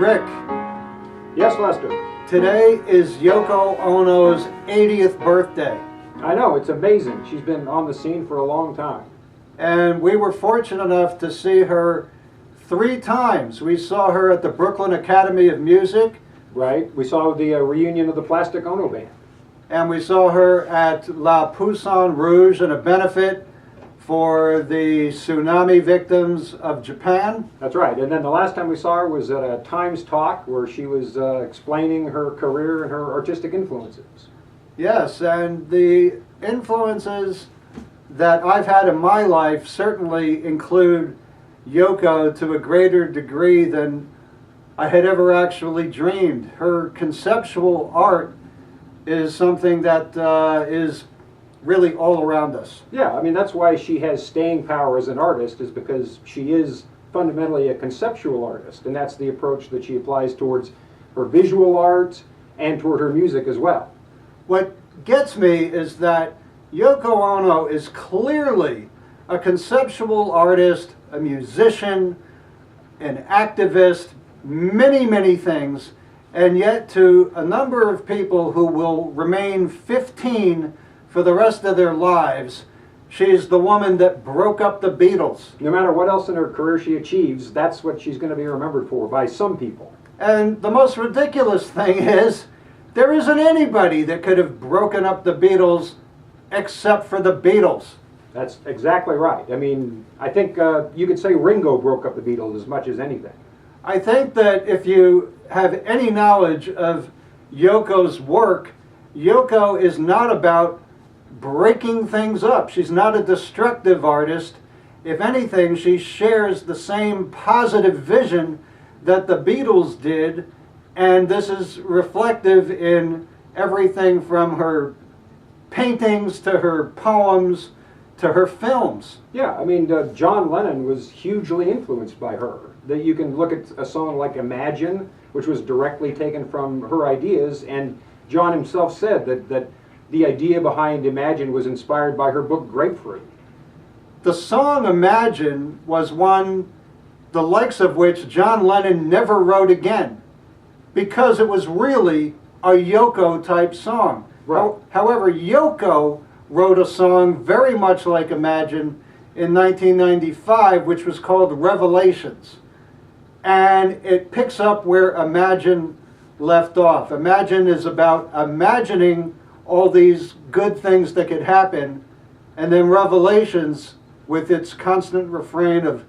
Rick, Yes, Lester. today is Yoko Ono's 80th birthday. I know, it's amazing. She's been on the scene for a long time. And we were fortunate enough to see her 3 times. We saw her at the Brooklyn Academy of Music, Right? We saw the reunion of the Plastic Ono Band. and we saw her at La Poussin Rouge in a benefit for the tsunami victims of Japan. That's right. And then the last time we saw her was at a Times Talk where she was explaining her career and her artistic influences. Yes, and the influences that I've had in my life certainly include Yoko to a greater degree than I had ever actually dreamed. Her conceptual art is something that is really all around us. Yeah, I mean, that's why she has staying power as an artist, is because she is fundamentally a conceptual artist, and that's the approach that she applies towards her visual art and toward her music as well. What gets me is that Yoko Ono is clearly a conceptual artist, a musician, an activist, many, many things, and yet to a number of people who will remain 15 for the rest of their lives, she's the woman that broke up the Beatles. No matter what else in her career she achieves, that's what she's going to be remembered for by some people. And the most ridiculous thing is, there isn't anybody that could have broken up the Beatles except for the Beatles. That's exactly right. I mean, I think you could say Ringo broke up the Beatles as much as anything. I think that if you have any knowledge of Yoko's work, Yoko is not about breaking things up. She's not a destructive artist. If anything, she shares the same positive vision that the Beatles did, and this is reflective in everything from her paintings to her poems to her films. Yeah, I mean, John Lennon was hugely influenced by her. That you can look at a song like Imagine, which was directly taken from her ideas, and John himself said that the idea behind Imagine was inspired by her book Grapefruit. The song Imagine was one the likes of which John Lennon never wrote again, because it was really a Yoko type song. Right. However, Yoko wrote a song very much like Imagine in 1995, which was called Revelations. And it picks up where Imagine left off. Imagine is about imagining all these good things that could happen, and then Revelations, with its constant refrain of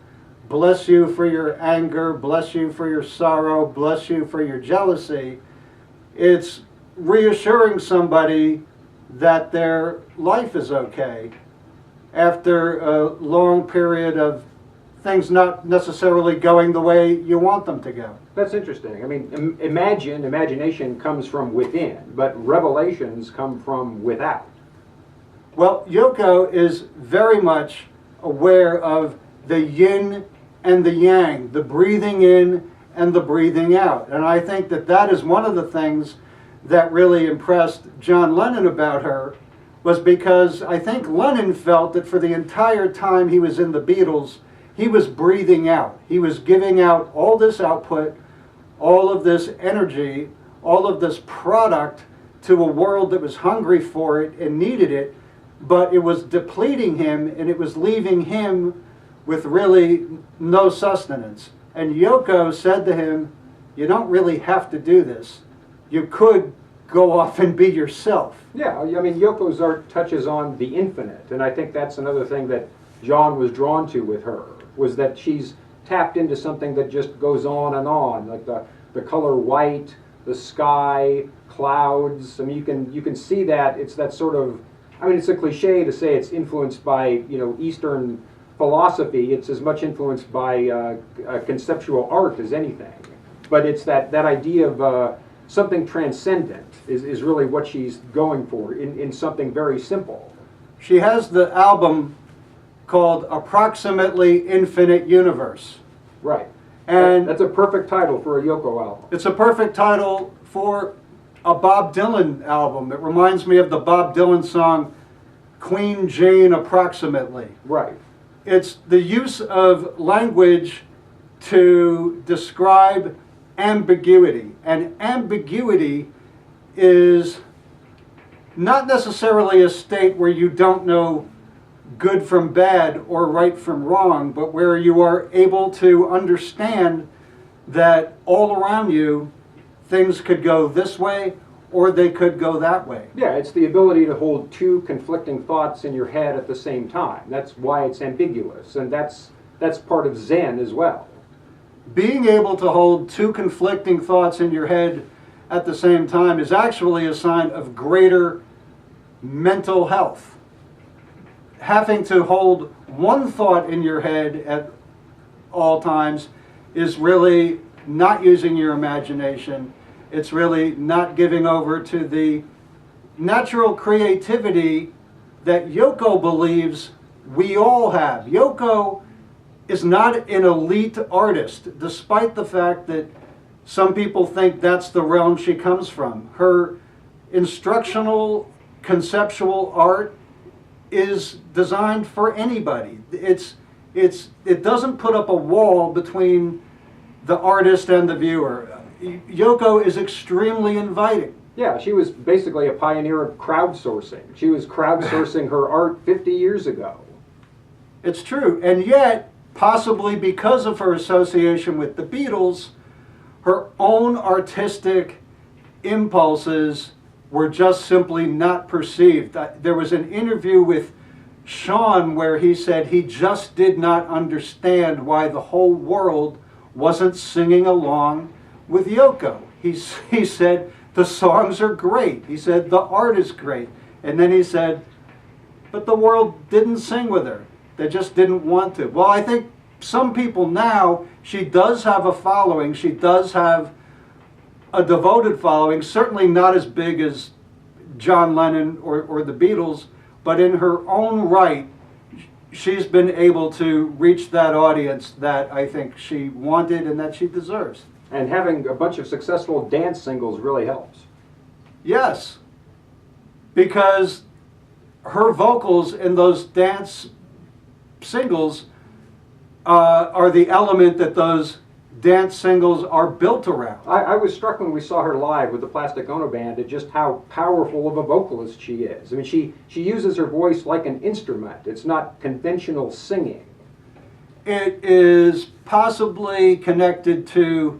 bless you for your anger, bless you for your sorrow, bless you for your jealousy, it's reassuring somebody that their life is okay after a long period of things not necessarily going the way you want them to go. That's interesting. I mean, imagination comes from within, but revelations come from without. Well, Yoko is very much aware of the yin and the yang, the breathing in and the breathing out. And I think that that is one of the things that really impressed John Lennon about her, was because I think Lennon felt that for the entire time he was in the Beatles, he was breathing out. He was giving out all this output, all of this energy, all of this product to a world that was hungry for it and needed it, but it was depleting him and it was leaving him with really no sustenance. And Yoko said to him, you don't really have to do this. You could go off and be yourself. Yeah, I mean, Yoko's art touches on the infinite, and I think that's another thing that John was drawn to with her, was that she's tapped into something that just goes on, like the color white, the sky, clouds. I mean, you can see that it's that sort of, I mean, it's a cliche to say it's influenced by, you know, Eastern philosophy. It's as much influenced by conceptual art as anything. But it's that idea of something transcendent is really what she's going for in something very simple. She has the album called Approximately Infinite Universe. Right. And that's a perfect title for a Yoko album. It's a perfect title for a Bob Dylan album. It reminds me of the Bob Dylan song Queen Jane Approximately. Right. It's the use of language to describe ambiguity. And ambiguity is not necessarily a state where you don't know good from bad or right from wrong, but where you are able to understand that all around you things could go this way or they could go that way. Yeah, it's the ability to hold two conflicting thoughts in your head at the same time. That's why it's ambiguous, and that's part of Zen as well. Being able to hold two conflicting thoughts in your head at the same time is actually a sign of greater mental health. Having to hold one thought in your head at all times is really not using your imagination. It's really not giving over to the natural creativity that Yoko believes we all have. Yoko is not an elite artist, despite the fact that some people think that's the realm she comes from. Her instructional, conceptual art is designed for anybody. It doesn't put up a wall between the artist and the viewer. Yoko is extremely inviting. Yeah, she was basically a pioneer of crowdsourcing. She was crowdsourcing her art 50 years ago. It's true, and yet, possibly because of her association with the Beatles, her own artistic impulses were just simply not perceived. There was an interview with Sean where he said he just did not understand why the whole world wasn't singing along with Yoko. He said, the songs are great. He said, the art is great. And then he said, but the world didn't sing with her. They just didn't want to. Well, I think some people now, she does have a following. She does have a devoted following, certainly not as big as John Lennon or the Beatles, but in her own right, she's been able to reach that audience that I think she wanted and that she deserves. And having a bunch of successful dance singles really helps. Yes, because her vocals in those dance singles are the element that those dance singles are built around. I was struck when we saw her live with the Plastic Ono Band at just how powerful of a vocalist she is. I mean, she uses her voice like an instrument. It's not conventional singing. It is possibly connected to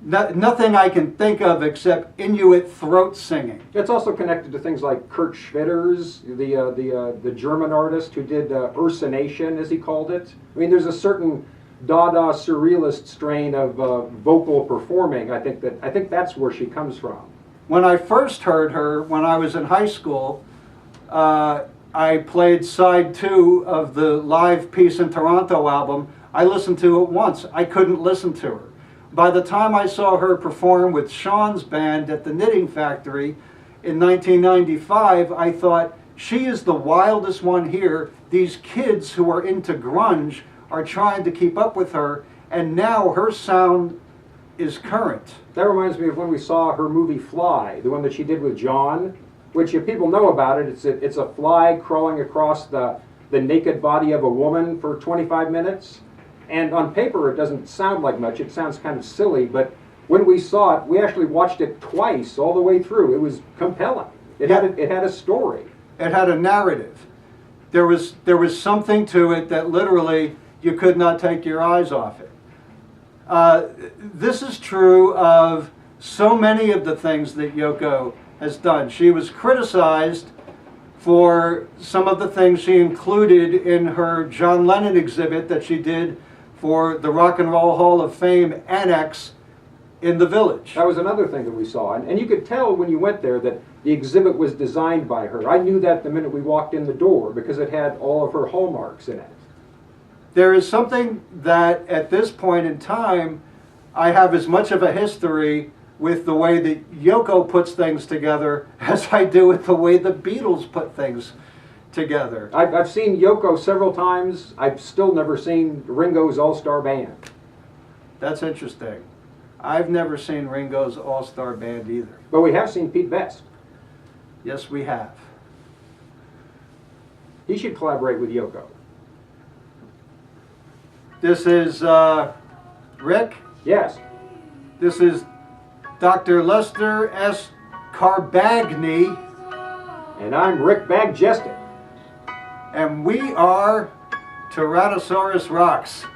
nothing I can think of except Inuit throat singing. It's also connected to things like Kurt Schwitters, the German artist who did Ursination, as he called it. I mean, there's a certain Dada surrealist strain of vocal performing. I think that's where she comes from. When I first heard her, when I was in high school, I played side 2 of the live Peace in Toronto album. I listened to it once. I couldn't listen to her. By the time I saw her perform with Sean's band at the Knitting Factory in 1995, I thought, she is the wildest one here. These kids who are into grunge are trying to keep up with her, and now her sound is current. That reminds me of when we saw her movie Fly, the one that she did with John, which if people know about it, it's a fly crawling across the naked body of a woman for 25 minutes. And on paper, it doesn't sound like much. It sounds kind of silly, but when we saw it, we actually watched it twice all the way through. It was compelling. It had a story. It had a narrative. There was something to it that literally you could not take your eyes off it. This is true of so many of the things that Yoko has done. She was criticized for some of the things she included in her John Lennon exhibit that she did for the Rock and Roll Hall of Fame Annex in the Village. That was another thing that we saw. And you could tell when you went there that the exhibit was designed by her. I knew that the minute we walked in the door because it had all of her hallmarks in it. There is something that at this point in time I have as much of a history with the way that Yoko puts things together as I do with the way the Beatles put things together. I've seen Yoko several times. I've still never seen Ringo's All-Star Band. That's interesting. I've never seen Ringo's All-Star Band either. But we have seen Pete Best. Yes, we have. He should collaborate with Yoko. This is Rick? Yes. This is Dr. Lester S. Carbagni. And I'm Rick Majestic. And we are Tyrannosaurus Rocks.